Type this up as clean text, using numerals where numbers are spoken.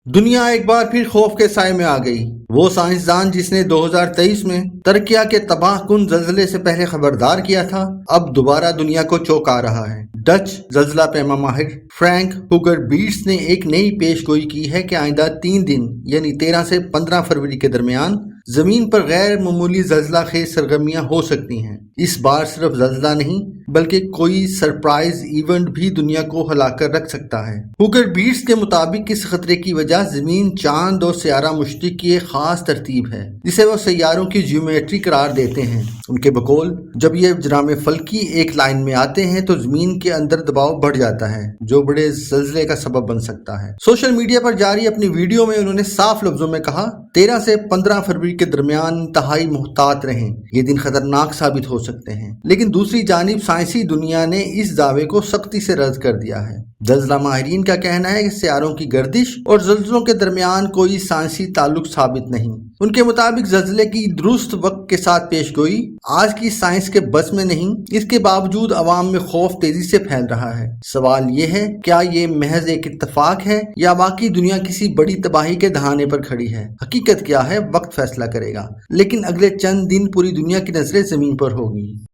दुनिया एक बार फिर खौफ के साए में आ गई। वो साइंसदान जिसने 2023 में तर्किया के तबाहकुन जल्जले से पहले खबरदार किया था, अब दोबारा दुनिया को चौंका रहा है। डच जल्जला पैमा माहिर फ्रैंक हुगर बीट्स ने एक नई पेशगोई की है कि आइंदा 3 दिन यानी 13 से 15 फरवरी के दरमियान जमीन पर गैर मामूली जल्जला खेज सरगर्मियां हो सकती हैं। इस बार सिर्फ जल्जला नहीं बल्कि कोई सरप्राइज इवेंट भी दुनिया को हिलाकर रख सकता है। हुगर बीट्स के मुताबिक इस खतरे की वजह जमीन, चांद और सियारा मुश्तरिक की एक खास तरतीब है जिसे वो सैयारों की ज्योमेट्री करार देते हैं। उनके बकौल जब ये जराम फल्की एक लाइन में आते हैं तो जमीन के अंदर दबाव बढ़ जाता है जो बड़े जल्जले का सबब बन सकता है। सोशल मीडिया पर जारी अपनी वीडियो में उन्होंने साफ लफ्जों में कहा, 13 से 15 फरवरी के दरमियान इंतहाई मुहतात रहें, ये दिन खतरनाक साबित हो सकते हैं। लेकिन दूसरी जानिब साइंसी दुनिया ने इस दावे को सख्ती से रद्द कर दिया है। जल्जला माहिरीन का कहना है कि सियारों की गर्दिश और जल्जलों के दरमियान कोई साइंसी ताल्लुक साबित नहीं। उनके मुताबिक जल्जले की दुरुस्त वक्त के साथ पेशगोई आज की साइंस के बस में नहीं, इसके बावजूद अवाम में खौफ तेजी से फैल रहा है। सवाल ये है, क्या ये महज एक इत्तेफाक है या बाकी दुनिया किसी बड़ी तबाही के दहाने पर खड़ी है? हकीकत क्या है, वक्त फैसला करेगा, लेकिन अगले चंद दिन पूरी दुनिया की नजरें जमीन पर होगी।